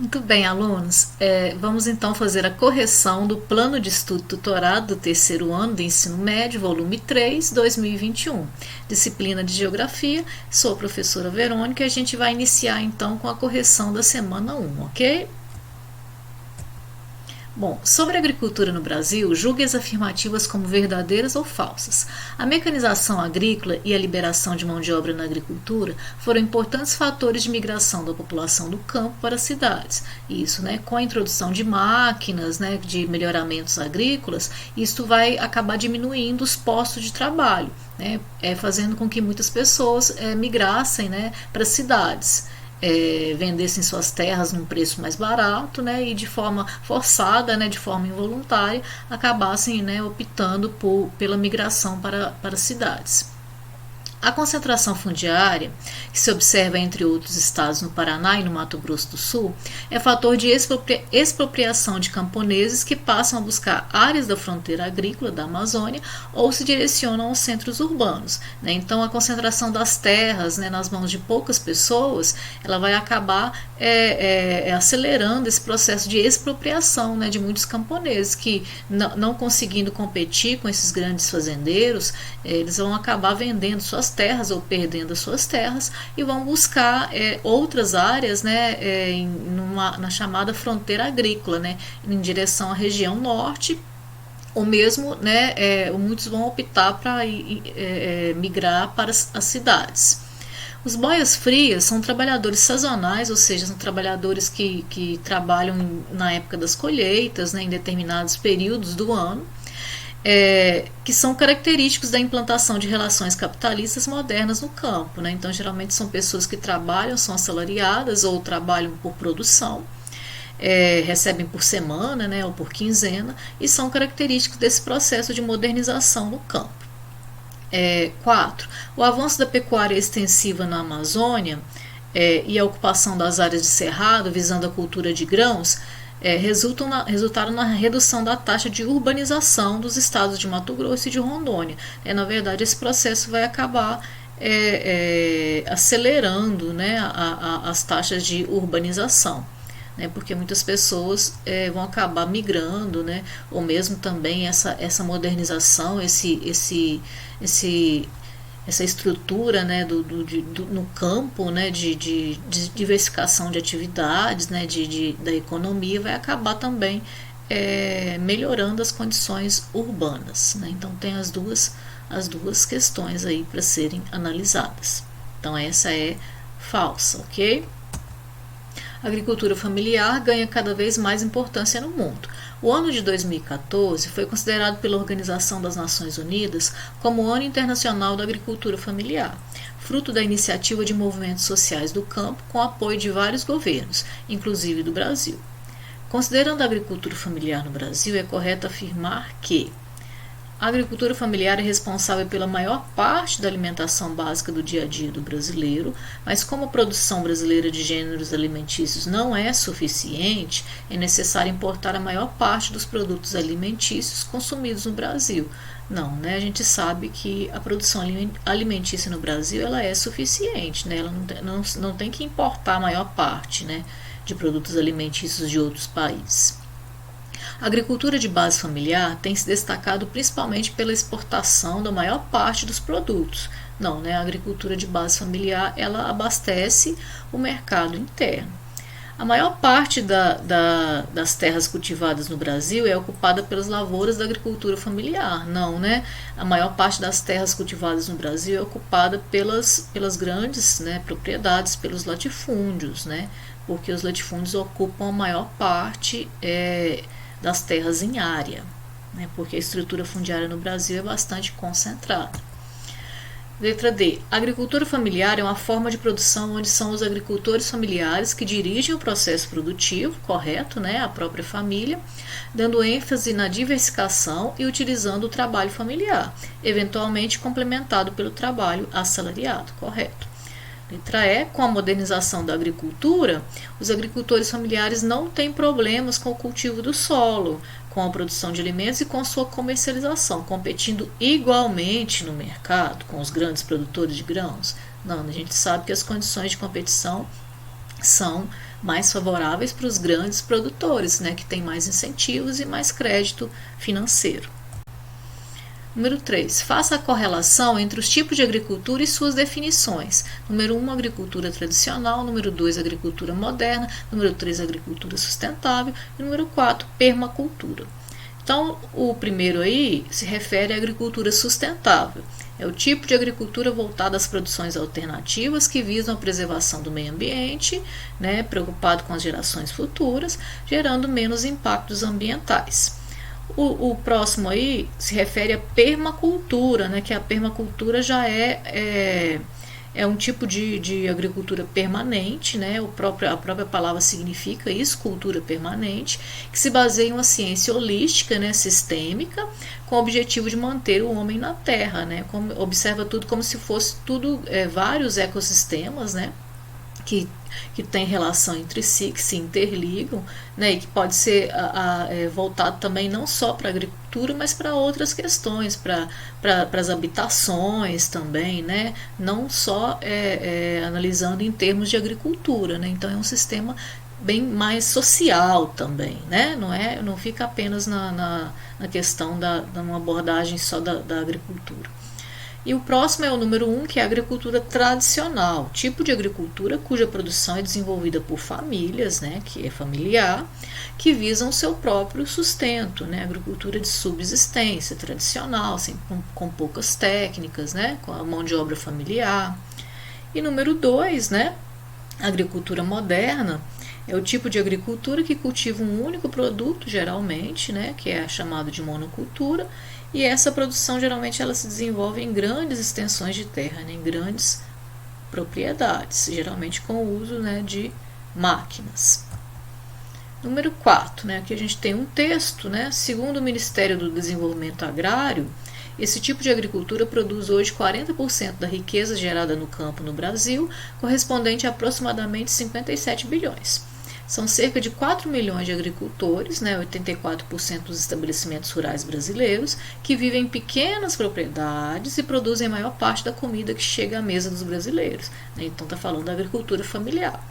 Muito bem, alunos. Vamos então fazer a correção do plano de estudo tutorado do terceiro ano do ensino médio, volume 3, 2021, disciplina de Geografia. Sou a professora Verônica e a gente vai iniciar então com a correção da semana 1, ok? Bom, sobre a agricultura no Brasil, julgue as afirmativas como verdadeiras ou falsas. A mecanização agrícola e a liberação de mão de obra na agricultura foram importantes fatores de migração da população do campo para as cidades. Isso, com a introdução de máquinas, de melhoramentos agrícolas, isso vai acabar diminuindo os postos de trabalho, fazendo com que muitas pessoas migrassem, para as cidades. Vendessem suas terras num preço mais barato, e de forma forçada, de forma involuntária, acabassem optando pela migração para cidades. A concentração fundiária, que se observa entre outros estados no Paraná e no Mato Grosso do Sul, é fator de expropriação de camponeses que passam a buscar áreas da fronteira agrícola da Amazônia ou se direcionam aos centros urbanos. Então, a concentração das terras nas mãos de poucas pessoas, ela vai acabar acelerando esse processo de expropriação de muitos camponeses que, não conseguindo competir com esses grandes fazendeiros, eles vão acabar vendendo suas terras ou perdendo as suas terras e vão buscar outras áreas na chamada fronteira agrícola, em direção à região norte, ou mesmo muitos vão optar para migrar para as cidades. Os boias frias são trabalhadores sazonais, ou seja, são trabalhadores que trabalham na época das colheitas, em determinados períodos do ano, que são característicos da implantação de relações capitalistas modernas no campo. Então, geralmente são pessoas que trabalham, são assalariadas ou trabalham por produção, recebem por semana ou por quinzena, e são característicos desse processo de modernização no campo. 4. O avanço da pecuária extensiva na Amazônia e a ocupação das áreas de cerrado visando a cultura de grãos resultaram na redução da taxa de urbanização dos estados de Mato Grosso e de Rondônia. Na verdade, esse processo vai acabar acelerando as taxas de urbanização, porque muitas pessoas vão acabar migrando, ou mesmo também essa modernização, essa estrutura no campo, de diversificação de atividades, da economia, vai acabar também melhorando as condições urbanas. Então tem as duas questões aí para serem analisadas. Então essa é falsa, ok? A agricultura familiar ganha cada vez mais importância no mundo. O ano de 2014 foi considerado pela Organização das Nações Unidas como o Ano Internacional da Agricultura Familiar, fruto da iniciativa de movimentos sociais do campo com apoio de vários governos, inclusive do Brasil. Considerando a agricultura familiar no Brasil, é correto afirmar que a agricultura familiar é responsável pela maior parte da alimentação básica do dia a dia do brasileiro, mas como a produção brasileira de gêneros alimentícios não é suficiente, é necessário importar a maior parte dos produtos alimentícios consumidos no Brasil. Não, a gente sabe que a produção alimentícia no Brasil ela é suficiente, ela não tem que importar a maior parte de produtos alimentícios de outros países. A agricultura de base familiar tem se destacado principalmente pela exportação da maior parte dos produtos. Não, a agricultura de base familiar ela abastece o mercado interno. A maior parte das terras cultivadas no Brasil é ocupada pelas lavouras da agricultura familiar. Não, a maior parte das terras cultivadas no Brasil é ocupada pelas grandes propriedades, pelos latifúndios, porque os latifúndios ocupam a maior parte das terras em área, porque a estrutura fundiária no Brasil é bastante concentrada. Letra D. A agricultura familiar é uma forma de produção onde são os agricultores familiares que dirigem o processo produtivo, correto, a própria família, dando ênfase na diversificação e utilizando o trabalho familiar, eventualmente complementado pelo trabalho assalariado, correto. Letra E. Com a modernização da agricultura, os agricultores familiares não têm problemas com o cultivo do solo, com a produção de alimentos e com sua comercialização, competindo igualmente no mercado com os grandes produtores de grãos. Não, a gente sabe que as condições de competição são mais favoráveis para os grandes produtores, né, que têm mais incentivos e mais crédito financeiro. Número 3. Faça a correlação entre os tipos de agricultura e suas definições. Número 1, agricultura tradicional. Número 2, agricultura moderna. Número 3, agricultura sustentável. E número 4, permacultura. Então, o primeiro aí se refere à agricultura sustentável. É o tipo de agricultura voltada às produções alternativas que visam a preservação do meio ambiente, né, preocupado com as gerações futuras, gerando menos impactos ambientais. O próximo aí se refere à permacultura, né, que a permacultura já é um tipo de agricultura permanente, né, a própria palavra significa isso, cultura permanente, que se baseia em uma ciência holística, né, sistêmica, com o objetivo de manter o homem na Terra, né, observa tudo como se fosse tudo vários ecossistemas, né, que tem relação entre si, que se interligam, né, e que pode ser voltado também não só para a agricultura, mas para outras questões, para as habitações também, né, não só analisando em termos de agricultura, né, então é um sistema bem mais social também, né, não fica apenas na questão de uma abordagem só da agricultura. E o próximo é o número 1, que é a agricultura tradicional, tipo de agricultura cuja produção é desenvolvida por famílias, né, que é familiar, que visam o seu próprio sustento, né, agricultura de subsistência tradicional, assim, com poucas técnicas, né, com a mão de obra familiar. E número 2, né, a agricultura moderna, é o tipo de agricultura que cultiva um único produto, geralmente, né, que é chamado de monocultura, e essa produção geralmente ela se desenvolve em grandes extensões de terra, né, em grandes propriedades, geralmente com o uso, né, de máquinas. Número 4, né, aqui a gente tem um texto, né, segundo o Ministério do Desenvolvimento Agrário, esse tipo de agricultura produz hoje 40% da riqueza gerada no campo no Brasil, correspondente a aproximadamente 57 bilhões. São cerca de 4 milhões de agricultores, né, 84% dos estabelecimentos rurais brasileiros, que vivem em pequenas propriedades e produzem a maior parte da comida que chega à mesa dos brasileiros. Né, então está falando da agricultura familiar.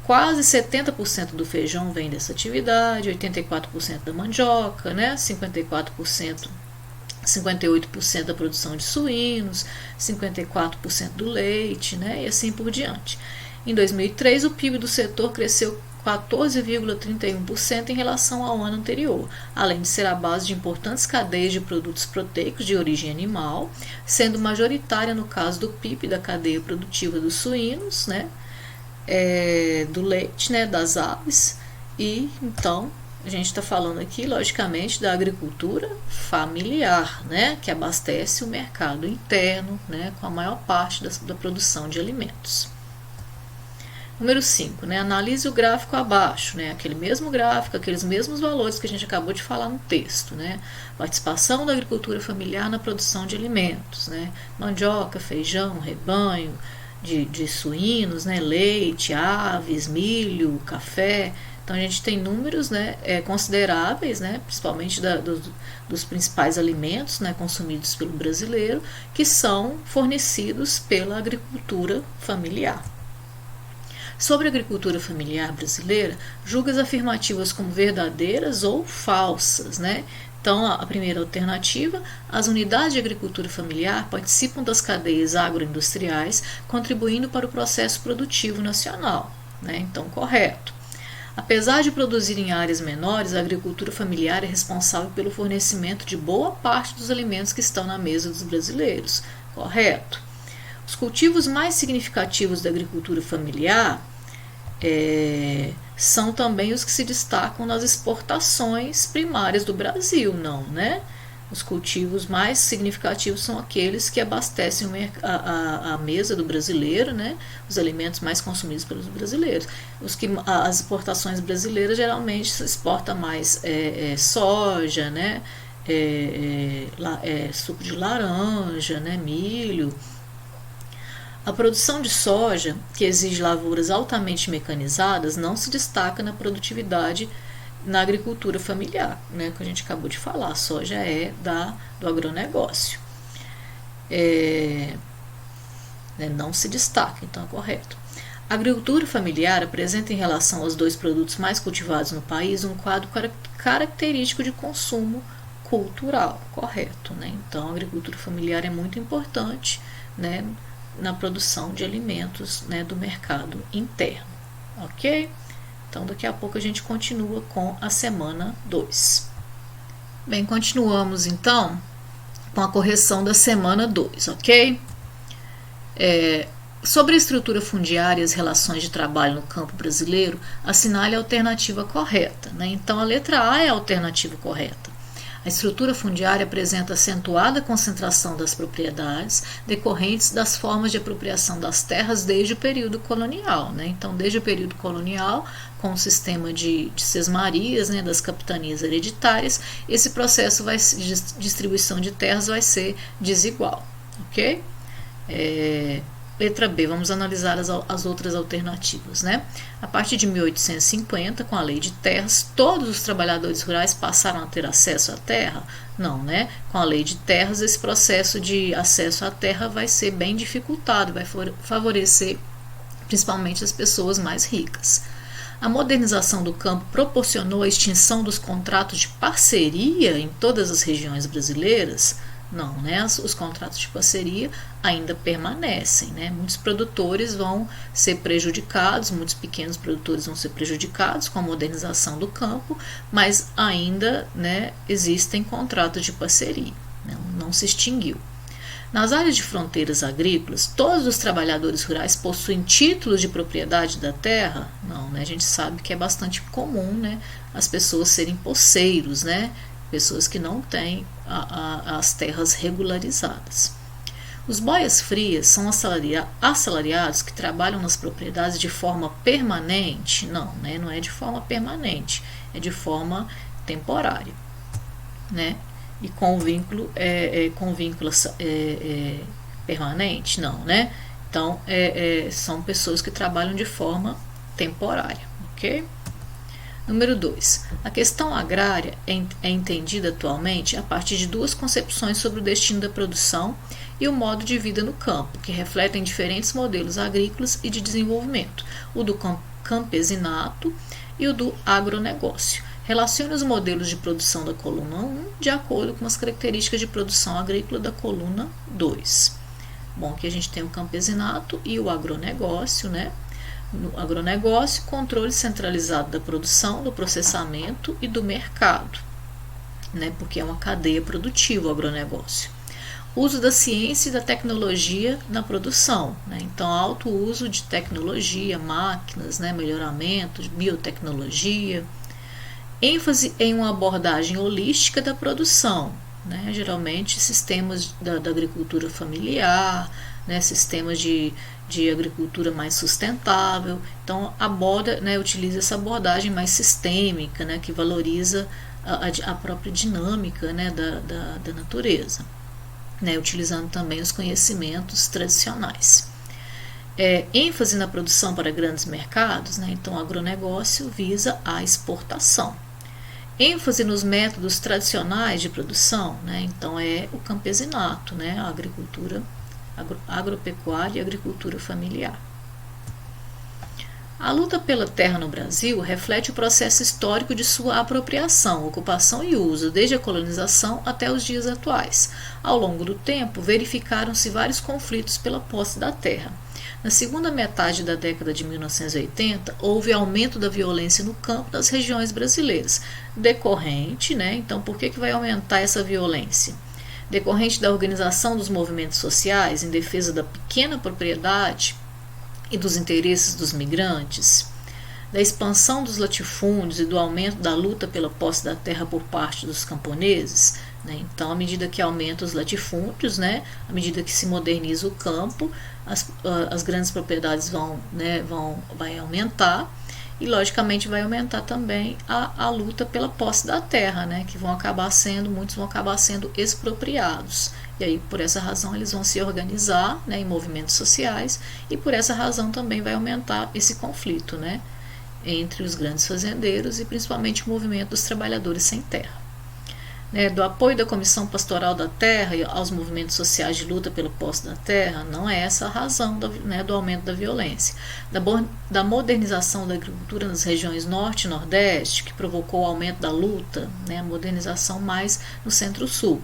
Quase 70% do feijão vem dessa atividade, 84% da mandioca, né, 58% da produção de suínos, 54% do leite, né, e assim por diante. Em 2003, o PIB do setor cresceu 14,31% em relação ao ano anterior, além de ser a base de importantes cadeias de produtos proteicos de origem animal, sendo majoritária no caso do PIB da cadeia produtiva dos suínos, né, do leite, né, das aves, e então a gente está falando aqui, logicamente, da agricultura familiar, né, que abastece o mercado interno, né, com a maior parte da produção de alimentos. Número 5, né, analise o gráfico abaixo, né, aquele mesmo gráfico, aqueles mesmos valores que a gente acabou de falar no texto, né, participação da agricultura familiar na produção de alimentos, né, mandioca, feijão, rebanho, de suínos, né, leite, aves, milho, café. Então a gente tem números, né, consideráveis, né, principalmente dos principais alimentos, né, consumidos pelo brasileiro, que são fornecidos pela agricultura familiar. Sobre a agricultura familiar brasileira, julga as afirmativas como verdadeiras ou falsas, né? Então, a primeira alternativa, as unidades de agricultura familiar participam das cadeias agroindustriais, contribuindo para o processo produtivo nacional, né? Então, correto. Apesar de produzir em áreas menores, a agricultura familiar é responsável pelo fornecimento de boa parte dos alimentos que estão na mesa dos brasileiros, correto. Os cultivos mais significativos da agricultura familiar são também os que se destacam nas exportações primárias do Brasil, não, né? Os cultivos mais significativos são aqueles que abastecem a mesa do brasileiro, né? Os alimentos mais consumidos pelos brasileiros. As exportações brasileiras geralmente se exporta mais soja, né? Suco de laranja, né? Milho. A produção de soja, que exige lavouras altamente mecanizadas, não se destaca na produtividade na agricultura familiar, né, que a gente acabou de falar. A soja é do agronegócio. Não se destaca, então é correto. A agricultura familiar apresenta, em relação aos dois produtos mais cultivados no país, um quadro característico de consumo cultural, correto, né? Então, a agricultura familiar é muito importante, né, na produção de alimentos, né, do mercado interno, ok? Então, daqui a pouco a gente continua com a semana 2. Bem, continuamos então com a correção da semana 2, ok? Sobre a estrutura fundiária e as relações de trabalho no campo brasileiro, assinale a alternativa correta, né? Então, a letra A é a alternativa correta. A estrutura fundiária apresenta acentuada concentração das propriedades decorrentes das formas de apropriação das terras desde o período colonial, né? Então, desde o período colonial, com o sistema de sesmarias, né, das capitanias hereditárias, esse processo de distribuição de terras vai ser desigual, ok? Letra B, vamos analisar as outras alternativas, né? A partir de 1850, com a Lei de Terras, todos os trabalhadores rurais passaram a ter acesso à terra? Não, né? Com a Lei de Terras, esse processo de acesso à terra vai ser bem dificultado, vai favorecer principalmente as pessoas mais ricas. A modernização do campo proporcionou a extinção dos contratos de parceria em todas as regiões brasileiras? Não, né? Os contratos de parceria ainda permanecem, né? Muitos produtores vão ser prejudicados, muitos pequenos produtores vão ser prejudicados com a modernização do campo, mas ainda, né, existem contratos de parceria, né? Não se extinguiu. Nas áreas de fronteiras agrícolas, todos os trabalhadores rurais possuem títulos de propriedade da terra? Não, né? A gente sabe que é bastante comum, né, as pessoas serem posseiros, né? Pessoas que não têm as terras regularizadas. Os boias-frias são assalariados que trabalham nas propriedades de forma permanente? Não, né? Não é de forma permanente, é de forma temporária, né? E com vínculo permanente? Não, né? Então, são pessoas que trabalham de forma temporária, ok? Número 2. A questão agrária é entendida atualmente a partir de duas concepções sobre o destino da produção e o modo de vida no campo, que refletem diferentes modelos agrícolas e de desenvolvimento, o do campesinato e o do agronegócio. Relacione os modelos de produção da coluna 1 de acordo com as características de produção agrícola da coluna 2. Bom, aqui a gente tem o campesinato e o agronegócio, né? No agronegócio, controle centralizado da produção, do processamento e do mercado, né? Porque é uma cadeia produtiva o agronegócio. Uso da ciência e da tecnologia na produção, né? Então, alto uso de tecnologia, máquinas, né? Melhoramento, biotecnologia. ênfase em uma abordagem holística da produção, né? Geralmente sistemas da agricultura familiar, né? Sistemas de agricultura mais sustentável. Então aborda, né, utiliza essa abordagem mais sistêmica, né, que valoriza a própria dinâmica, né, da natureza, né, utilizando também os conhecimentos tradicionais. ênfase na produção para grandes mercados, né, então o agronegócio visa a exportação. ênfase nos métodos tradicionais de produção, né, então é o campesinato, né, a agricultura agropecuária e agricultura familiar. A luta pela terra no Brasil reflete o processo histórico de sua apropriação, ocupação e uso, desde a colonização até os dias atuais. Ao longo do tempo, verificaram-se vários conflitos pela posse da terra. Na segunda metade da década de 1980, houve aumento da violência no campo das regiões brasileiras, decorrente, né? Então, por que vai aumentar essa violência? Decorrente da organização dos movimentos sociais em defesa da pequena propriedade e dos interesses dos migrantes, da expansão dos latifúndios e do aumento da luta pela posse da terra por parte dos camponeses, né? Então, à medida que aumenta os latifúndios, né, à medida que se moderniza o campo, as grandes propriedades vai aumentar. E, logicamente, vai aumentar também a luta pela posse da terra, né? Que muitos vão acabar sendo expropriados. E aí, por essa razão, eles vão se organizar, né, em movimentos sociais, e por essa razão também vai aumentar esse conflito, né, entre os grandes fazendeiros e principalmente o movimento dos trabalhadores sem terra. né, do apoio da Comissão Pastoral da Terra aos movimentos sociais de luta pela posse da terra, não é essa a razão do aumento da violência. Da modernização da agricultura nas regiões norte e nordeste, que provocou o aumento da luta, né, a modernização mais no centro-sul.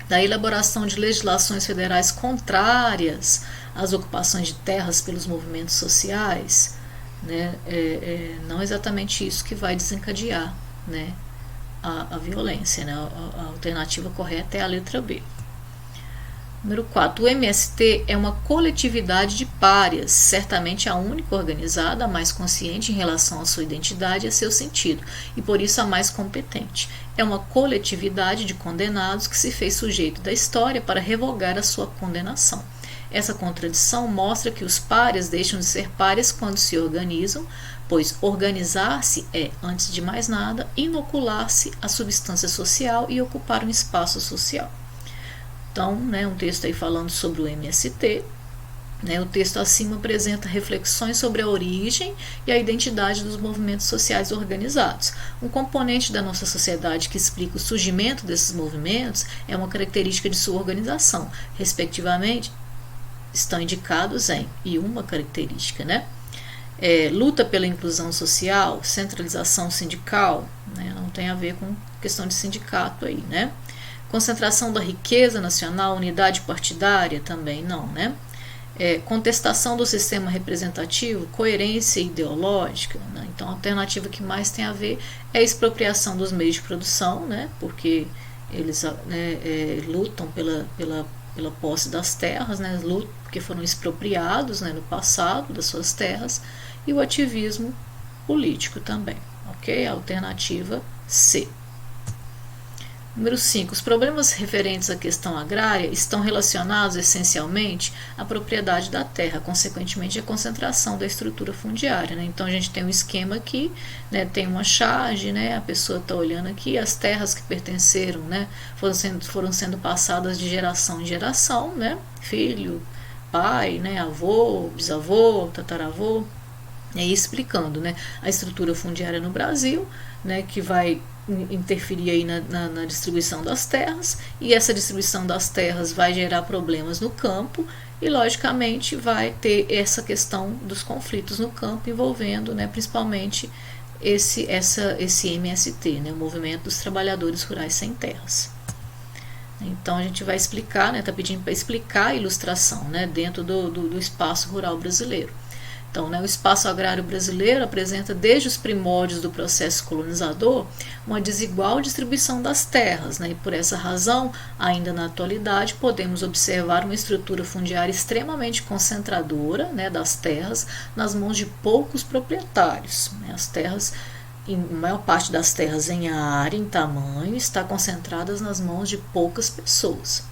Da elaboração de legislações federais contrárias às ocupações de terras pelos movimentos sociais, né, não é exatamente isso que vai desencadear, né, a violência, né? A alternativa correta é a letra B. Número 4. O MST é uma coletividade de párias, certamente a única organizada, a mais consciente em relação à sua identidade e a seu sentido, e por isso a mais competente. É uma coletividade de condenados que se fez sujeito da história para revogar a sua condenação. Essa contradição mostra que os párias deixam de ser párias quando se organizam, pois organizar-se é, antes de mais nada, inocular-se à substância social e ocupar um espaço social. Então, né, um texto aí falando sobre o MST, né, o texto acima apresenta reflexões sobre a origem e a identidade dos movimentos sociais organizados. Um componente da nossa sociedade que explica o surgimento desses movimentos é uma característica de sua organização, respectivamente, estão indicados em, e uma característica, né? Luta pela inclusão social, centralização sindical, né? Não tem a ver com questão de sindicato aí, né? Concentração da riqueza nacional, unidade partidária, também não, né? Contestação do sistema representativo, coerência ideológica, né? Então a alternativa que mais tem a ver é a expropriação dos meios de produção, né? Porque eles lutam pela posse das terras, né? Lutam porque foram expropriados, né, no passado das suas terras, e o ativismo político também, ok? A alternativa C. Número 5. Os problemas referentes à questão agrária estão relacionados essencialmente à propriedade da terra, consequentemente à concentração da estrutura fundiária, né? Então a gente tem um esquema aqui, né, tem uma charge, né, a pessoa está olhando aqui, as terras que pertenceram, né, foram sendo passadas de geração em geração, né, filho, pai, né, avô, bisavô, tataravô, e explicando, né, a estrutura fundiária no Brasil, né, que vai interferir aí na distribuição das terras, e essa distribuição das terras vai gerar problemas no campo, e logicamente vai ter essa questão dos conflitos no campo envolvendo, né, principalmente esse MST, né, o Movimento dos Trabalhadores Rurais Sem Terras. Então a gente vai explicar, né, está pedindo para explicar a ilustração, né, dentro do espaço rural brasileiro. Então, né, o espaço agrário brasileiro apresenta desde os primórdios do processo colonizador uma desigual distribuição das terras, né, e por essa razão, ainda na atualidade, podemos observar uma estrutura fundiária extremamente concentradora, né, das terras nas mãos de poucos proprietários, né. As terras, a maior parte das terras em área, em tamanho, está concentradas nas mãos de poucas pessoas,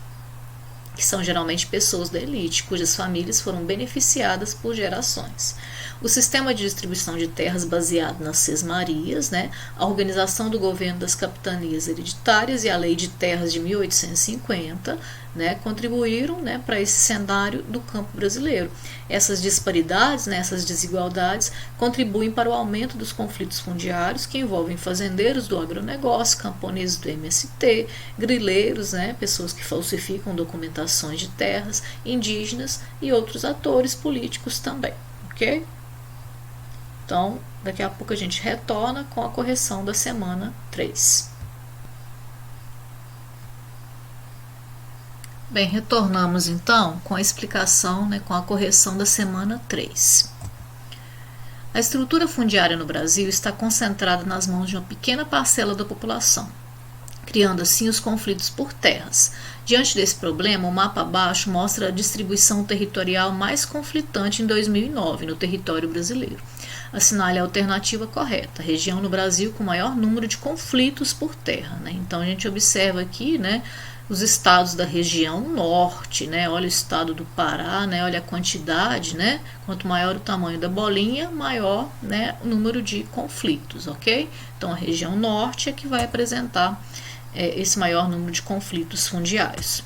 que são geralmente pessoas da elite, cujas famílias foram beneficiadas por gerações. O sistema de distribuição de terras baseado nas sesmarias, né, a organização do governo das capitanias hereditárias e a lei de terras de 1850, né, contribuíram, né, para esse cenário do campo brasileiro. Essas disparidades, né, essas desigualdades contribuem para o aumento dos conflitos fundiários que envolvem fazendeiros do agronegócio, camponeses do MST, grileiros, né, pessoas que falsificam documentações de terras, indígenas e outros atores políticos também, ok? Então, daqui a pouco a gente retorna com a correção da semana 3. Bem, retornamos então com a explicação, né, com a correção da semana 3. A estrutura fundiária no Brasil está concentrada nas mãos de uma pequena parcela da população, criando assim os conflitos por terras. Diante desse problema, o mapa abaixo mostra a distribuição territorial mais conflitante em 2009 no território brasileiro. Assinale a alternativa correta, região no Brasil com maior número de conflitos por terra, né? Então a gente observa aqui, né, os estados da região norte, né? Olha o estado do Pará, né? Olha a quantidade, né? Quanto maior o tamanho da bolinha, maior, né, o número de conflitos, ok? Então a região norte é que vai apresentar esse maior número de conflitos fundiários.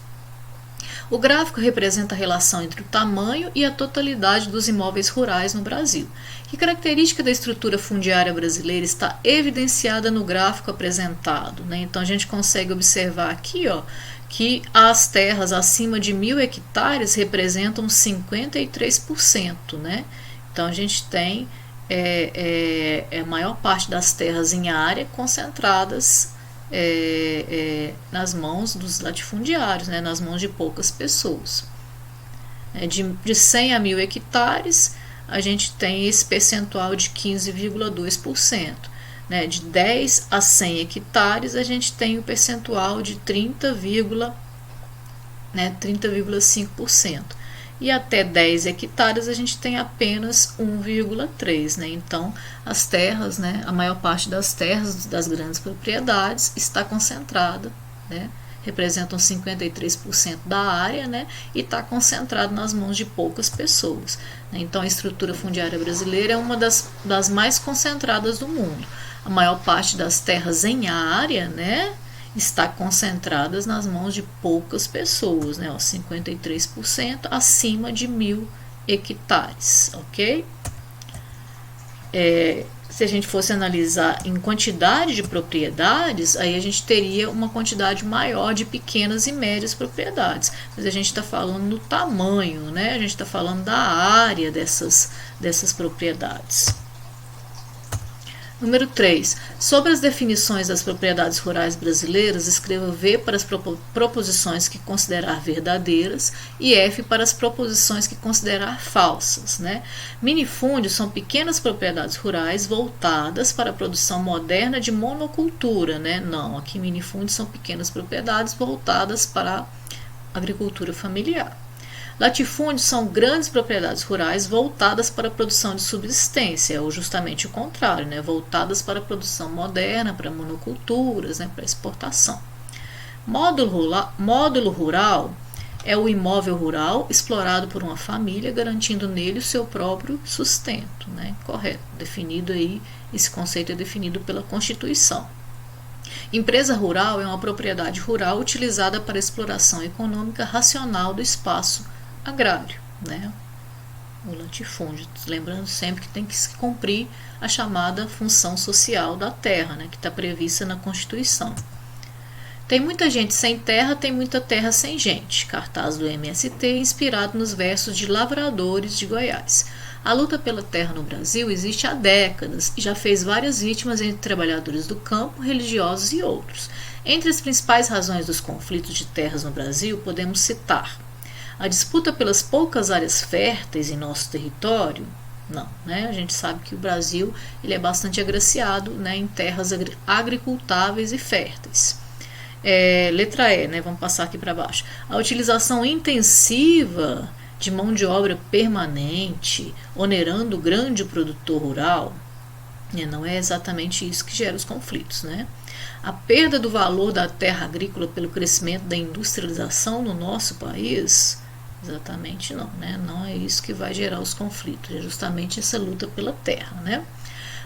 O gráfico representa a relação entre o tamanho e a totalidade dos imóveis rurais no Brasil. Que característica da estrutura fundiária brasileira está evidenciada no gráfico apresentado, né? Então a gente consegue observar aqui, ó, que as terras acima de 1.000 hectares representam 53%, né? Então a gente tem a maior parte das terras em área concentradas nas mãos dos latifundiários, né, nas mãos de poucas pessoas. De 100 a 1.000 hectares, a gente tem esse percentual de 15,2%. Né, de 10 a 100 hectares, a gente tem o percentual de 30,5%. E até 10 hectares a gente tem apenas 1,3%. Né? Então, as terras, né, a maior parte das terras das grandes propriedades está concentrada, né, representam 53% da área, né, e está concentrado nas mãos de poucas pessoas. Né? Então, a estrutura fundiária brasileira é uma das mais concentradas do mundo. A maior parte das terras em área, né, está concentradas nas mãos de poucas pessoas, né, 53% acima de 1.000 hectares, ok? Se a gente fosse analisar em quantidade de propriedades, aí a gente teria uma quantidade maior de pequenas e médias propriedades, mas a gente está falando no tamanho, né? A gente está falando da área dessas propriedades. Número 3. Sobre as definições das propriedades rurais brasileiras, escreva V para as proposições que considerar verdadeiras e F para as proposições que considerar falsas. Né? Minifúndios são pequenas propriedades rurais voltadas para a produção moderna de monocultura. Né? Não, aqui minifúndios são pequenas propriedades voltadas para a agricultura familiar. Latifúndios são grandes propriedades rurais voltadas para a produção de subsistência, ou justamente o contrário, né? Voltadas para a produção moderna, para monoculturas, né? Para exportação. Módulo rural é o imóvel rural explorado por uma família, garantindo nele o seu próprio sustento. Né? Correto, definido aí, esse conceito é definido pela Constituição. Empresa rural é uma propriedade rural utilizada para a exploração econômica racional do espaço agrário, né? O latifúndio, lembrando sempre que tem que se cumprir a chamada função social da terra, né, que está prevista na Constituição. Tem muita gente sem terra, tem muita terra sem gente. Cartaz do MST inspirado nos versos de Lavradores de Goiás. A luta pela terra no Brasil existe há décadas e já fez várias vítimas entre trabalhadores do campo, religiosos e outros. Entre as principais razões dos conflitos de terras no Brasil, podemos citar a disputa pelas poucas áreas férteis em nosso território. Não, né? A gente sabe que o Brasil ele é bastante agraciado, né, em terras agricultáveis e férteis. Letra E, né? Vamos passar aqui para baixo. A utilização intensiva de mão de obra permanente, onerando o grande produtor rural, não é exatamente isso que gera os conflitos, né? A perda do valor da terra agrícola pelo crescimento da industrialização no nosso país, exatamente não, né? Não é isso que vai gerar os conflitos, é justamente essa luta pela terra, né?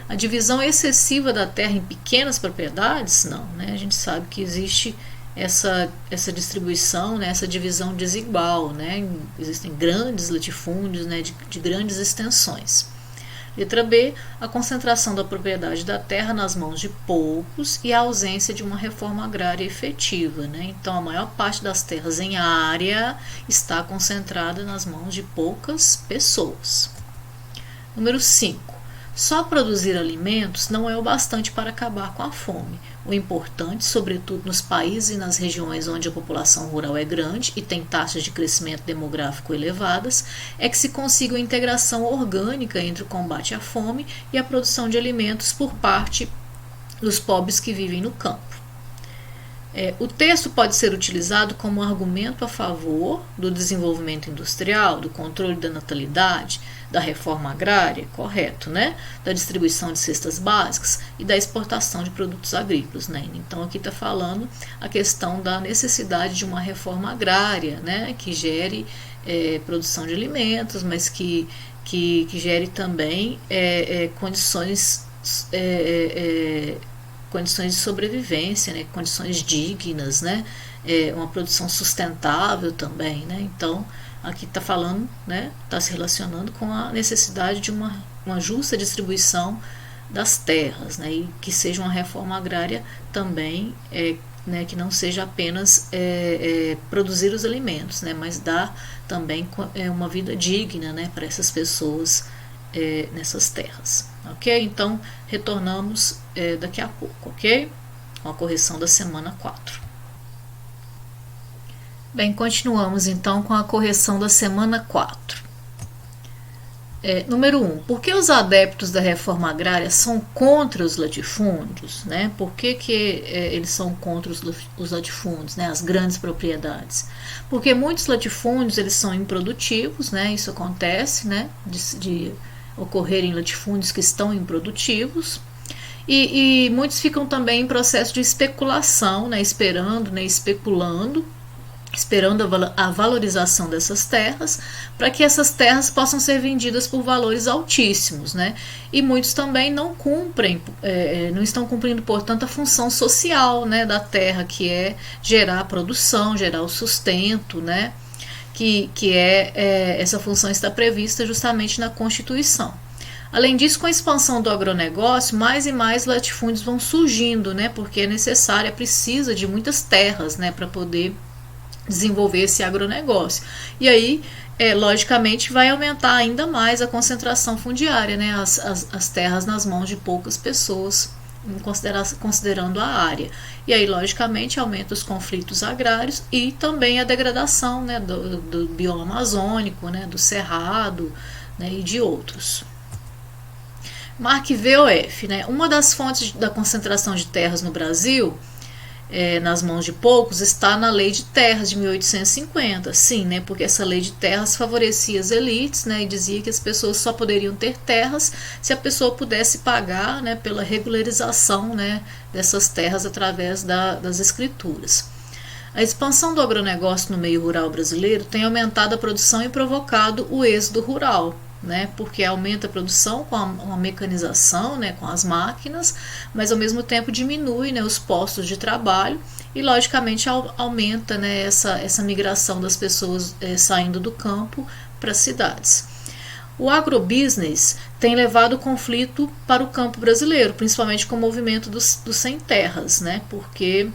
A divisão excessiva da terra em pequenas propriedades, não, né? A gente sabe que existe essa distribuição, né? Essa divisão desigual, né? Existem grandes latifúndios, né? de grandes extensões. Letra B, a concentração da propriedade da terra nas mãos de poucos e a ausência de uma reforma agrária efetiva. Né? Então, a maior parte das terras em área está concentrada nas mãos de poucas pessoas. Número 5. Só produzir alimentos não é o bastante para acabar com a fome. O importante, sobretudo nos países e nas regiões onde a população rural é grande e tem taxas de crescimento demográfico elevadas, é que se consiga a integração orgânica entre o combate à fome e a produção de alimentos por parte dos pobres que vivem no campo. O texto pode ser utilizado como argumento a favor do desenvolvimento industrial, do controle da natalidade, da reforma agrária, correto, né? Da distribuição de cestas básicas e da exportação de produtos agrícolas. Né? Então, aqui está falando a questão da necessidade de uma reforma agrária, né? Que gere produção de alimentos, mas que condições de sobrevivência, né, condições dignas, né, uma produção sustentável também, né. Então aqui está falando, né, está se relacionando com a necessidade de uma justa distribuição das terras, né, e que seja uma reforma agrária também, né, que não seja apenas produzir os alimentos, né, mas dar também uma vida digna, né, para essas pessoas nessas terras, ok? Então retornamos daqui a pouco, ok? Com a correção da semana 4. Bem, continuamos então com a correção da semana 4. Número 1. Por que os adeptos da reforma agrária são contra os latifúndios? Né? Por que eles são contra os latifúndios, né? As grandes propriedades? Porque muitos latifúndios eles são improdutivos, né? Isso acontece, né? de ocorrerem latifúndios que estão improdutivos. E muitos ficam também em processo de especulação, né? Esperando, né? Especulando a valorização dessas terras, para que essas terras possam ser vendidas por valores altíssimos, né? E muitos também não estão cumprindo, portanto, a função social, né, da terra, que é gerar a produção, gerar o sustento, né? Essa função está prevista justamente na Constituição. Além disso, com a expansão do agronegócio, mais e mais latifúndios vão surgindo, né? Porque precisa de muitas terras, né, para poder desenvolver esse agronegócio. E aí, logicamente, vai aumentar ainda mais a concentração fundiária, né? As terras nas mãos de poucas pessoas, considerando a área. E aí, logicamente, aumenta os conflitos agrários e também a degradação, né, do bioma amazônico, né, do cerrado, né, e de outros. Marque VOF, né? Uma das fontes da concentração de terras no Brasil, nas mãos de poucos, está na Lei de Terras de 1850. Sim, né, porque essa Lei de Terras favorecia as elites, né, e dizia que as pessoas só poderiam ter terras se a pessoa pudesse pagar, né, pela regularização, né, dessas terras através das escrituras. A expansão do agronegócio no meio rural brasileiro tem aumentado a produção e provocado o êxodo rural, né, porque aumenta a produção com a mecanização, né, com as máquinas, mas ao mesmo tempo diminui, né, os postos de trabalho e logicamente aumenta, né, essa migração das pessoas saindo do campo para as cidades. O agrobusiness tem levado o conflito para o campo brasileiro, principalmente com o movimento dos sem terras, né, porque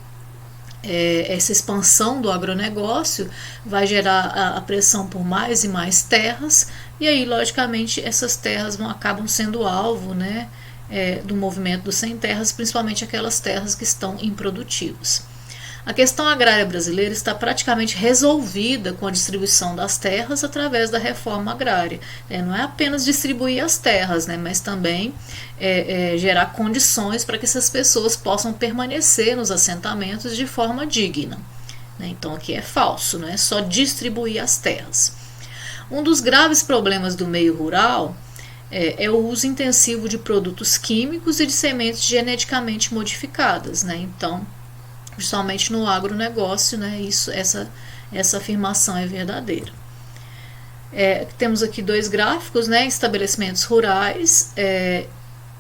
essa expansão do agronegócio vai gerar a pressão por mais e mais terras, e aí logicamente essas terras acabam sendo alvo, né, do movimento dos sem terras, principalmente aquelas terras que estão improdutivas. A questão agrária brasileira está praticamente resolvida com a distribuição das terras através da reforma agrária. Não é apenas distribuir as terras, né, mas também gerar condições para que essas pessoas possam permanecer nos assentamentos de forma digna. Então aqui é falso, não é só distribuir as terras. Um dos graves problemas do meio rural é o uso intensivo de produtos químicos e de sementes geneticamente modificadas, né? Então, principalmente no agronegócio, né, essa afirmação é verdadeira. Temos aqui dois gráficos, né, estabelecimentos rurais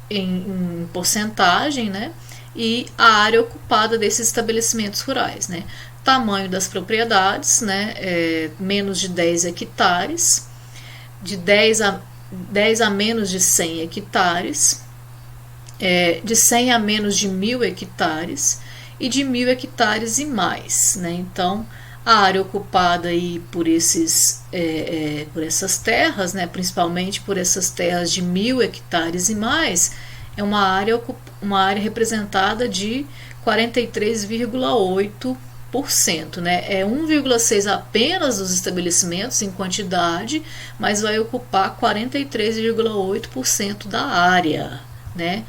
em porcentagem, né, e a área ocupada desses estabelecimentos rurais, né. Tamanho das propriedades, né, menos de 10 hectares, de 10 a menos de 100 hectares, de 100 a menos de 1.000 hectares, e de 1.000 hectares e mais, né? Então, a área ocupada aí por essas terras, né, principalmente por essas terras de 1.000 hectares e mais, é uma área representada de 43,8%, né? É 1,6% apenas dos estabelecimentos em quantidade, mas vai ocupar 43,8% da área, né?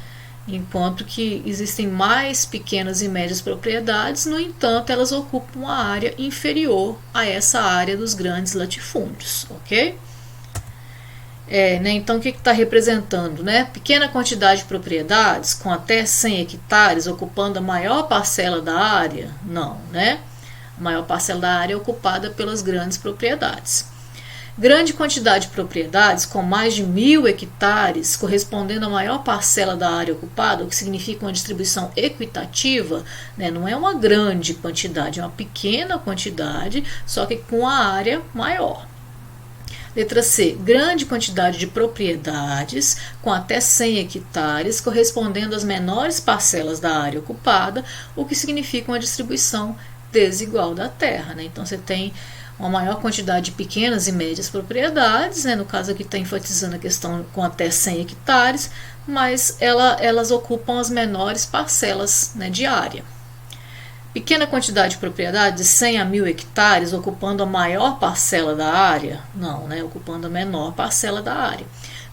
Enquanto que existem mais pequenas e médias propriedades, no entanto, elas ocupam uma área inferior a essa área dos grandes latifúndios, ok? Então, o que está representando? Né? Pequena quantidade de propriedades, com até 100 hectares, ocupando a maior parcela da área? Não, né? A maior parcela da área é ocupada pelas grandes propriedades. Grande quantidade de propriedades com mais de 1.000 hectares, correspondendo à maior parcela da área ocupada, o que significa uma distribuição equitativa, né? Não é uma grande quantidade, é uma pequena quantidade, só que com a área maior. Letra C. Grande quantidade de propriedades com até 100 hectares, correspondendo às menores parcelas da área ocupada, o que significa uma distribuição desigual da terra, né? Então você tem uma maior quantidade de pequenas e médias propriedades, né? No caso aqui está enfatizando a questão com até 100 hectares, mas elas ocupam as menores parcelas, né, de área. Pequena quantidade de propriedade de 100 a 1.000 hectares, ocupando a maior parcela da área? Não, né? Ocupando a menor parcela da área.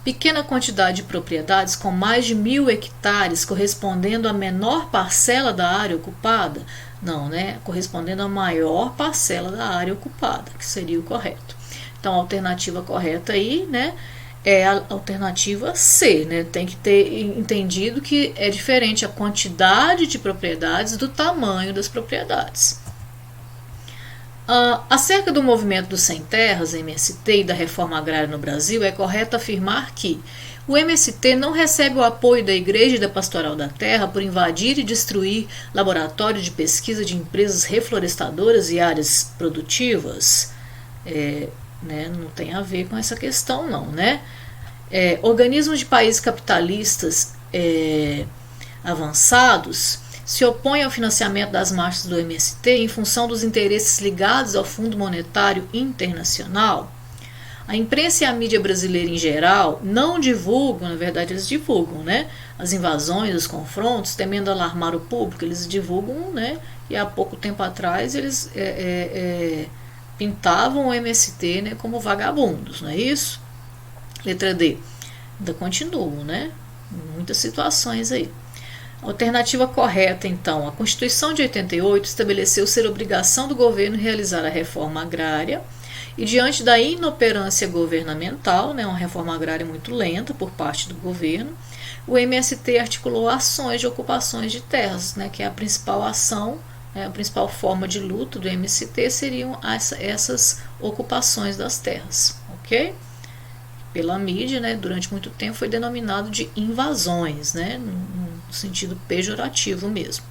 Pequena quantidade de propriedades com mais de 1.000 hectares, correspondendo à menor parcela da área ocupada? Não, né? Correspondendo à maior parcela da área ocupada, que seria o correto. Então, a alternativa correta aí, né, é a alternativa C, né? Tem que ter entendido que é diferente a quantidade de propriedades do tamanho das propriedades. Acerca do movimento dos sem terras, MST, e da reforma agrária no Brasil, é correto afirmar que o MST não recebe o apoio da Igreja e da Pastoral da Terra por invadir e destruir laboratórios de pesquisa de empresas reflorestadoras e áreas produtivas. Né, não tem a ver com essa questão, não, né? Organismos de países capitalistas avançados se opõem ao financiamento das marchas do MST em função dos interesses ligados ao Fundo Monetário Internacional. A imprensa e a mídia brasileira em geral não divulgam, na verdade eles divulgam, né, as invasões, os confrontos, temendo alarmar o público, eles divulgam, né, e há pouco tempo atrás eles pintavam o MST, né, como vagabundos, não é isso? Letra D. Ainda continuam, né? Muitas situações aí. Alternativa correta, então. A Constituição de 88 estabeleceu ser obrigação do governo realizar a reforma agrária e, diante da inoperância governamental, né, uma reforma agrária muito lenta por parte do governo, o MST articulou ações de ocupações de terras, né, que é a principal ação, a principal forma de luta do MST seriam essas ocupações das terras, ok? Pela mídia, né, durante muito tempo foi denominado de invasões, né, no sentido pejorativo mesmo.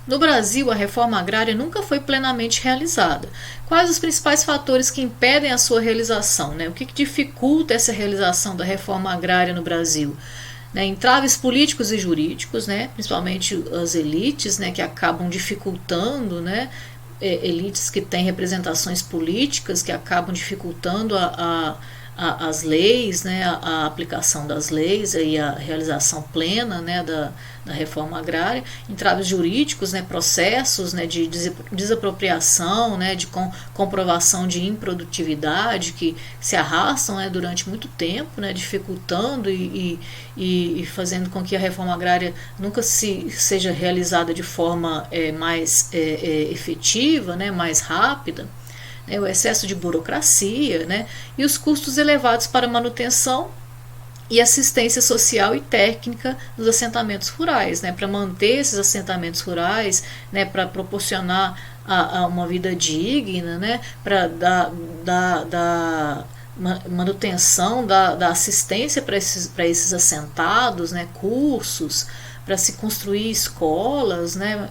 No Brasil, a reforma agrária nunca foi plenamente realizada. Quais os principais fatores que impedem a sua realização, né? O que dificulta essa realização da reforma agrária no Brasil? Né, entraves políticos e jurídicos, né, principalmente as elites, né, que acabam dificultando, né, elites que têm representações políticas que acabam dificultando as leis, né, a aplicação das leis e a realização plena, né, da reforma agrária, entraves jurídicos, né, processos, né, de desapropriação, né, de comprovação de improdutividade que se arrastam, né, durante muito tempo, né, dificultando e fazendo com que a reforma agrária nunca seja realizada de forma mais efetiva, né, mais rápida. O excesso de burocracia, né, e os custos elevados para manutenção e assistência social e técnica nos assentamentos rurais, né, para manter esses assentamentos rurais, né, para proporcionar uma vida digna, né, para dar manutenção da assistência para esses assentados, né, cursos, para se construir escolas, né,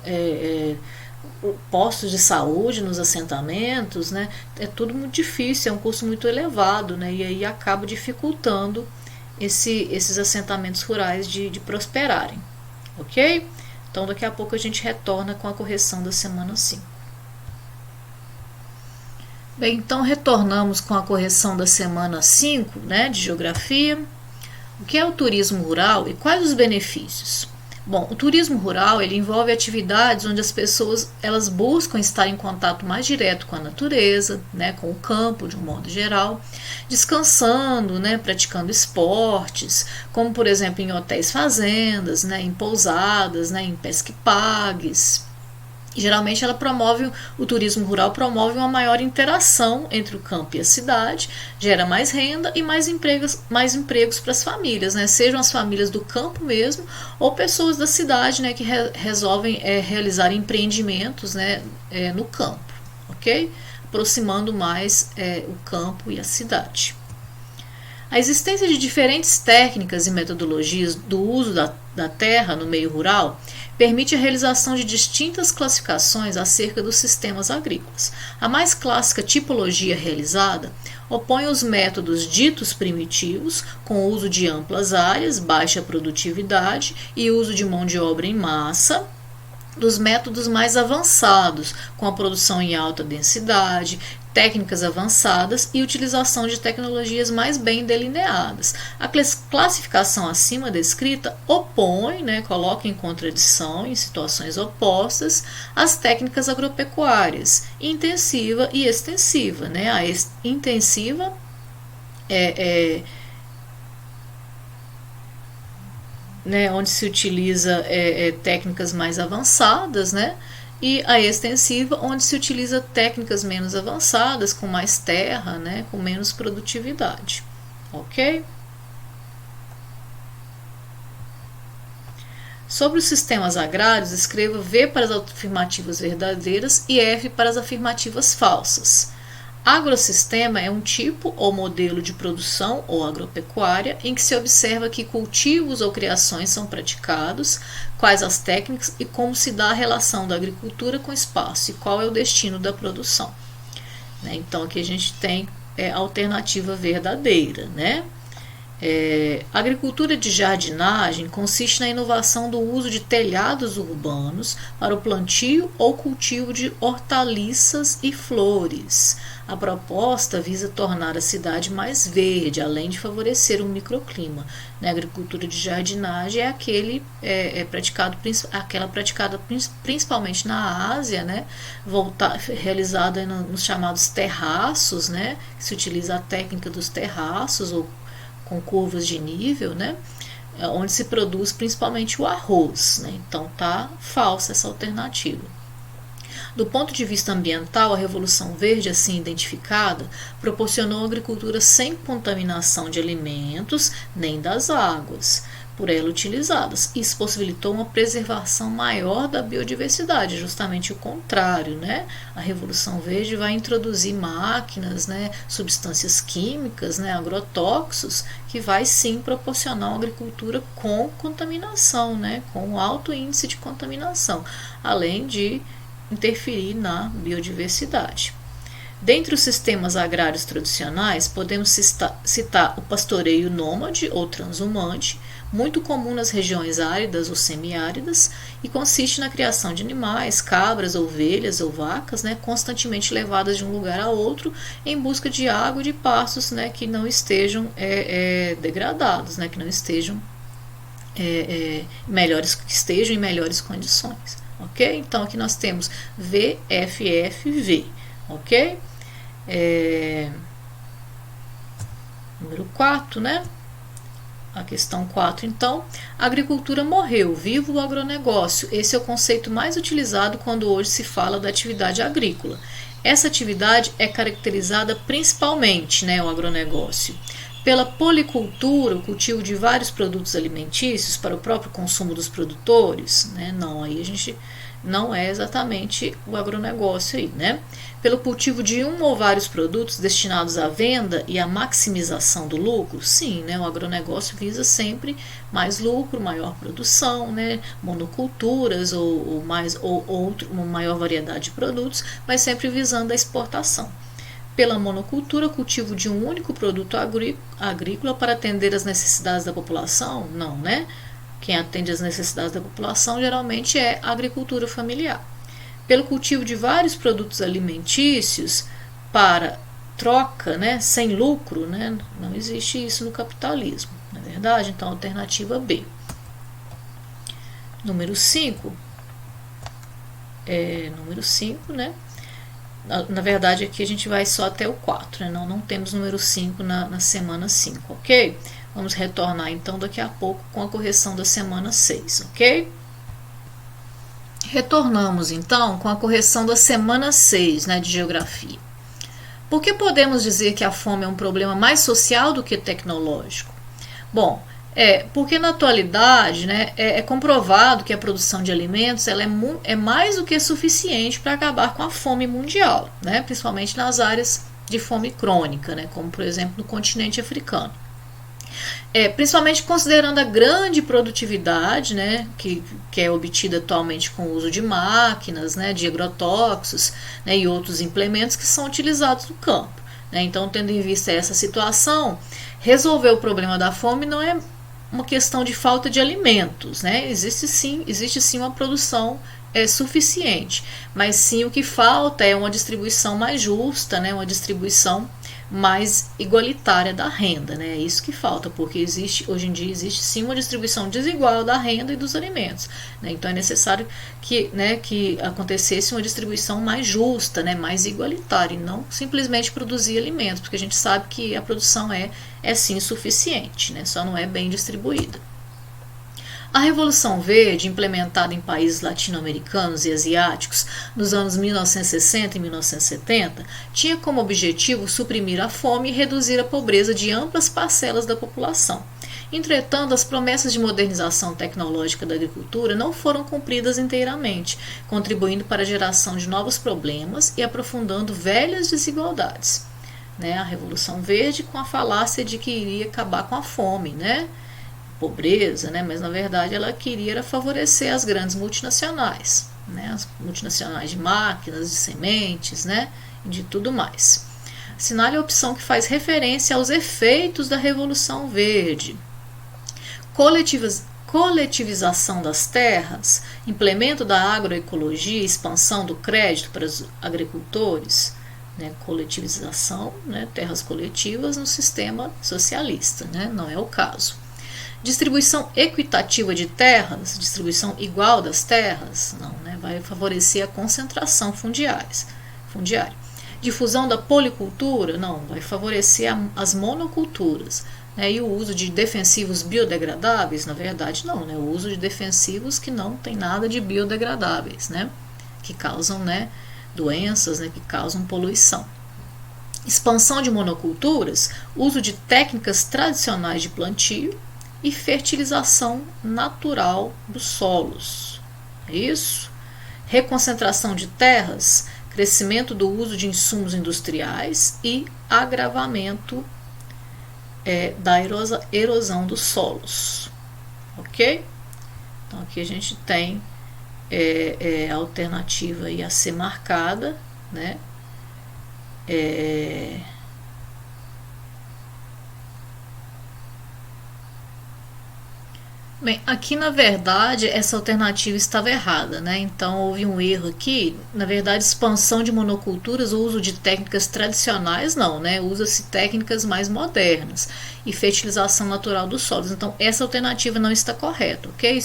postos de saúde nos assentamentos, né, é tudo muito difícil, é um custo muito elevado, né, e aí acaba dificultando esses assentamentos rurais de prosperarem, ok? Então daqui a pouco a gente retorna com a correção da semana 5. Bem, então retornamos com a correção da semana 5, né, de geografia. O que é o turismo rural e quais os benefícios? Bom, o turismo rural ele envolve atividades onde as pessoas elas buscam estar em contato mais direto com a natureza, né, com o campo de um modo geral, descansando, né, praticando esportes, como por exemplo em hotéis fazendas, né, em pousadas, né, em pesque-pagues. Geralmente o turismo rural promove uma maior interação entre o campo e a cidade, gera mais renda e mais empregos para as famílias, né? Sejam as famílias do campo mesmo ou pessoas da cidade, né, que resolvem realizar empreendimentos, né, no campo, ok? A aproximando mais o campo e a cidade. A existência de diferentes técnicas e metodologias do uso da terra no meio rural permite a realização de distintas classificações acerca dos sistemas agrícolas. A mais clássica tipologia realizada opõe os métodos ditos primitivos, com o uso de amplas áreas, baixa produtividade e uso de mão de obra em massa, dos métodos mais avançados, com a produção em alta densidade, técnicas avançadas e utilização de tecnologias mais bem delineadas. A classificação acima descrita opõe, coloca em contradição, em situações opostas, as técnicas agropecuárias, intensiva e extensiva. A intensiva onde se utiliza técnicas mais avançadas, e a extensiva, onde se utiliza técnicas menos avançadas, com mais terra, com menos produtividade. Ok? Sobre os sistemas agrários, escreva V para as afirmativas verdadeiras e F para as afirmativas falsas. Agrosistema é um tipo ou modelo de produção ou agropecuária em que se observa que cultivos ou criações são praticados, quais as técnicas e como se dá a relação da agricultura com o espaço e qual é o destino da produção. Então aqui a gente tem a alternativa verdadeira. A agricultura de jardinagem consiste na inovação do uso de telhados urbanos para o plantio ou cultivo de hortaliças e flores. A proposta visa tornar a cidade mais verde, além de favorecer um microclima. A agricultura de jardinagem é aquela praticada principalmente na Ásia, realizada nos chamados terraços, que se utiliza a técnica dos terraços ou com curvas de nível, onde se produz principalmente o arroz. Então tá falsa essa alternativa. Do ponto de vista ambiental, a Revolução Verde, assim identificada, proporcionou agricultura sem contaminação de alimentos nem das águas por ela utilizadas. Isso possibilitou uma preservação maior da biodiversidade, justamente o contrário. A Revolução Verde vai introduzir máquinas, substâncias químicas, agrotóxicos, que vai sim proporcionar uma agricultura com contaminação, com alto índice de contaminação, além de interferir na biodiversidade. Dentre os sistemas agrários tradicionais, podemos citar o pastoreio nômade ou transhumante, muito comum nas regiões áridas ou semiáridas, e consiste na criação de animais, cabras, ovelhas ou vacas, constantemente levadas de um lugar a outro em busca de água e de pastos, que não estejam degradados, que não estejam que estejam em melhores condições. Ok? Então aqui nós temos V, F, F, V. Ok? Número 4, A questão 4, então. A agricultura morreu, viva o agronegócio. Esse é o conceito mais utilizado quando hoje se fala da atividade agrícola. Essa atividade é caracterizada principalmente, o agronegócio, pela policultura, o cultivo de vários produtos alimentícios para o próprio consumo dos produtores, Não, aí a gente não é exatamente o agronegócio aí, Pelo cultivo de um ou vários produtos destinados à venda e à maximização do lucro, sim, o agronegócio visa sempre mais lucro, maior produção, monoculturas ou uma maior variedade de produtos, mas sempre visando a exportação. Pela monocultura, cultivo de um único produto agrícola para atender às necessidades da população? Não, Quem atende às necessidades da população geralmente é a agricultura familiar. Pelo cultivo de vários produtos alimentícios para troca, sem lucro, não existe isso no capitalismo, não é verdade? Então, alternativa B. Número 5. Número 5, Na verdade, aqui a gente vai só até o 4, não temos número 5 na semana 5, ok? Vamos retornar então daqui a pouco com a correção da semana 6, ok? Retornamos então com a correção da semana 6, de geografia. Por que podemos dizer que a fome é um problema mais social do que tecnológico? Bom, Porque na atualidade, né, é comprovado que a produção de alimentos ela é mais do que suficiente para acabar com a fome mundial, né, principalmente nas áreas de fome crônica, né, como por exemplo no continente africano. Principalmente considerando a grande produtividade, né, que é obtida atualmente com o uso de máquinas, né, de agrotóxicos, né, e outros implementos que são utilizados no campo. Né. Então, tendo em vista essa situação, resolver o problema da fome não é uma questão de falta de alimentos, né? Existe sim uma produção suficiente, mas sim o que falta é uma distribuição mais justa, né? Uma distribuição mais igualitária da renda, né? É isso que falta, porque hoje em dia existe sim uma distribuição desigual da renda e dos alimentos, né? Então é necessário que acontecesse uma distribuição mais justa, né? Mais igualitária, e não simplesmente produzir alimentos, porque a gente sabe que a produção é sim suficiente, né? Só não é bem distribuída. A Revolução Verde, implementada em países latino-americanos e asiáticos nos anos 1960 e 1970, tinha como objetivo suprimir a fome e reduzir a pobreza de amplas parcelas da população. Entretanto, as promessas de modernização tecnológica da agricultura não foram cumpridas inteiramente, contribuindo para a geração de novos problemas e aprofundando velhas desigualdades. A Revolução Verde com a falácia de que iria acabar com a fome, pobreza, mas na verdade ela queria favorecer as grandes multinacionais, as multinacionais de máquinas, de sementes, e de tudo mais. Assinale a opção que faz referência aos efeitos da Revolução Verde. Coletivização das terras, implemento da agroecologia, expansão do crédito para os agricultores, coletivização, terras coletivas no sistema socialista, não é o caso. Distribuição equitativa de terras, distribuição igual das terras, não, vai favorecer a concentração fundiária. Difusão da policultura, não, vai favorecer as monoculturas. E o uso de defensivos biodegradáveis, na verdade não, o uso de defensivos que não tem nada de biodegradáveis, que causam doenças, que causam poluição. Expansão de monoculturas, uso de técnicas tradicionais de plantio e fertilização natural dos solos. É isso? Reconcentração de terras, crescimento do uso de insumos industriais e agravamento da erosão dos solos. Ok? Então aqui a gente tem a alternativa aí a ser marcada, Bem, aqui na verdade essa alternativa estava errada, então houve um erro aqui. Na verdade, expansão de monoculturas, o uso de técnicas tradicionais não, usa-se técnicas mais modernas e fertilização natural dos solos. Então essa alternativa não está correta, ok?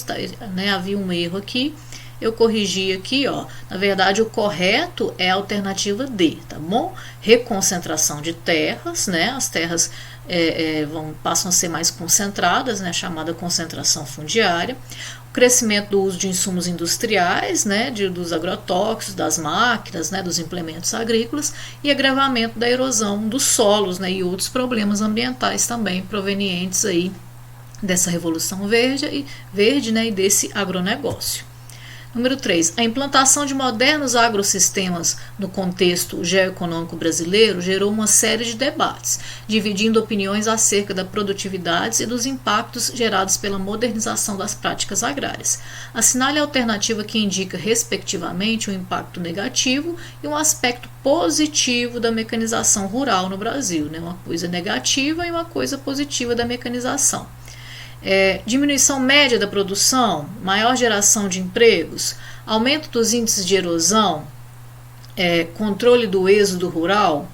Havia um erro aqui, eu corrigi aqui, ó. Na verdade, o correto é a alternativa D, tá bom? Reconcentração de terras, as terras passam a ser mais concentradas, chamada concentração fundiária. O crescimento do uso de insumos industriais, dos agrotóxicos, das máquinas, dos implementos agrícolas, e agravamento da erosão dos solos, e outros problemas ambientais também provenientes aí dessa Revolução Verde, e desse agronegócio. Número 3. A implantação de modernos agrossistemas no contexto geoeconômico brasileiro gerou uma série de debates, dividindo opiniões acerca da produtividade e dos impactos gerados pela modernização das práticas agrárias. Assinale a alternativa que indica, respectivamente, um impacto negativo e um aspecto positivo da mecanização rural no Brasil, uma coisa negativa e uma coisa positiva da mecanização. Diminuição média da produção, maior geração de empregos, aumento dos índices de erosão, controle do êxodo rural,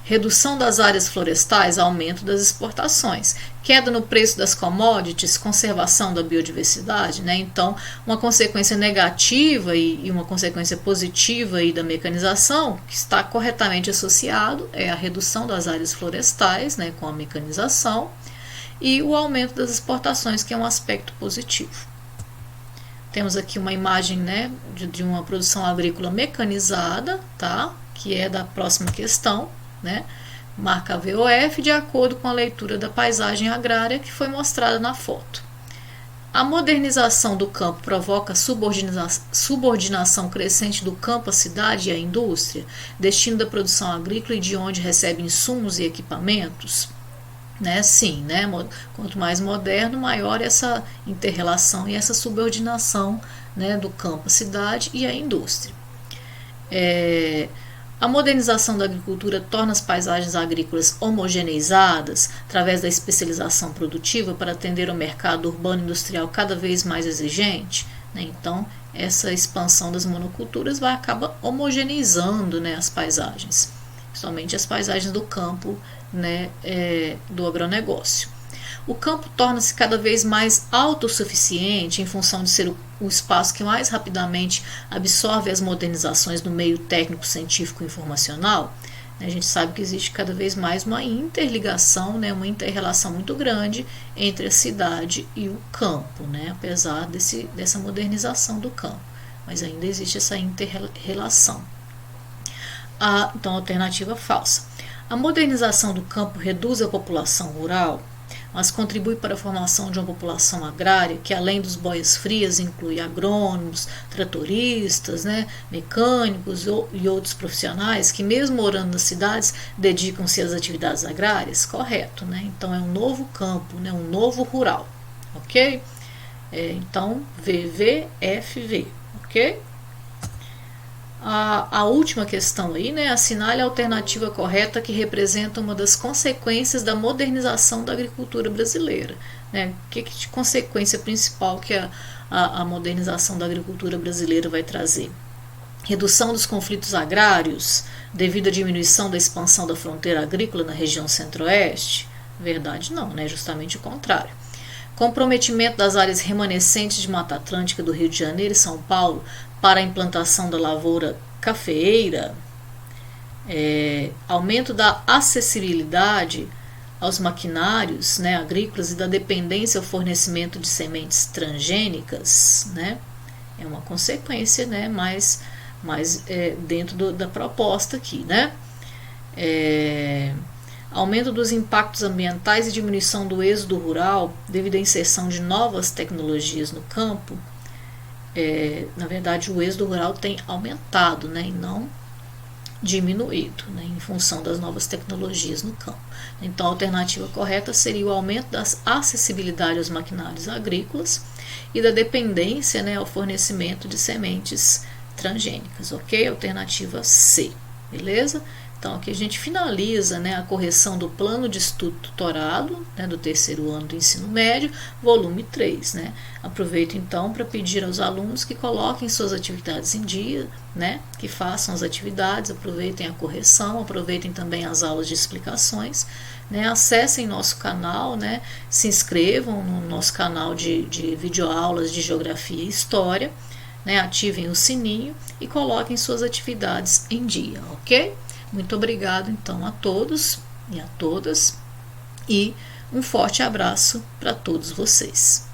redução das áreas florestais, aumento das exportações, queda no preço das commodities, conservação da biodiversidade, Então, uma consequência negativa e uma consequência positiva aí da mecanização, que está corretamente associado, é a redução das áreas florestais, com a mecanização, e o aumento das exportações, que é um aspecto positivo. Temos aqui uma imagem de uma produção agrícola mecanizada, tá? Que é da próxima questão, marca VOF, de acordo com a leitura da paisagem agrária que foi mostrada na foto. A modernização do campo provoca subordinação crescente do campo à cidade e à indústria, destino da produção agrícola e de onde recebe insumos e equipamentos? Né? Sim, né? Quanto mais moderno, maior essa inter-relação e essa subordinação, né, do campo à cidade e à indústria. A modernização da agricultura torna as paisagens agrícolas homogeneizadas através da especialização produtiva para atender ao mercado urbano industrial cada vez mais exigente, né? Então, essa expansão das monoculturas vai acabar homogeneizando, né, as paisagens, principalmente as paisagens do campo, né, do agronegócio. O campo torna-se cada vez mais autossuficiente em função de ser o espaço que mais rapidamente absorve as modernizações no meio técnico, científico e informacional. A gente sabe que existe cada vez mais uma interligação, né, uma inter-relação muito grande entre a cidade e o campo, né, apesar dessa modernização do campo. Mas ainda existe essa inter-relação. Então, alternativa falsa. A modernização do campo reduz a população rural, mas contribui para a formação de uma população agrária que, além dos boias frias, inclui agrônomos, tratoristas, né, mecânicos e outros profissionais que, mesmo morando nas cidades, dedicam-se às atividades agrárias? Correto, né? Então é um novo campo, né, um novo rural, ok? Então, VVFV, ok? A última questão aí, né? Assinale a alternativa correta que representa uma das consequências da modernização da agricultura brasileira, né? Que consequência principal que a modernização da agricultura brasileira vai trazer? Redução dos conflitos agrários devido à diminuição da expansão da fronteira agrícola na região centro-oeste? Verdade não, né? Justamente o contrário. Comprometimento das áreas remanescentes de Mata Atlântica do Rio de Janeiro e São Paulo para a implantação da lavoura cafeeira, aumento da acessibilidade aos maquinários, né, agrícolas e da dependência ao fornecimento de sementes transgênicas, né, é uma consequência, né, mais dentro da proposta aqui, né, aumento dos impactos ambientais e diminuição do êxodo rural devido à inserção de novas tecnologias no campo. Na verdade, o êxodo rural tem aumentado, né, e não diminuído, né, em função das novas tecnologias no campo. Então, a alternativa correta seria o aumento da acessibilidade aos maquinários agrícolas e da dependência, né, ao fornecimento de sementes transgênicas, ok? Alternativa C, beleza? Então, aqui a gente finaliza, né, a correção do plano de estudo tutorado, né, do terceiro ano do ensino médio, volume 3. Né? Aproveito, então, para pedir aos alunos que coloquem suas atividades em dia, né, que façam as atividades, aproveitem a correção, aproveitem também as aulas de explicações, né, acessem nosso canal, né, se inscrevam no nosso canal de videoaulas de Geografia e História, né, ativem o sininho e coloquem suas atividades em dia, ok? Muito obrigado, então, a todos e a todas, e um forte abraço para todos vocês.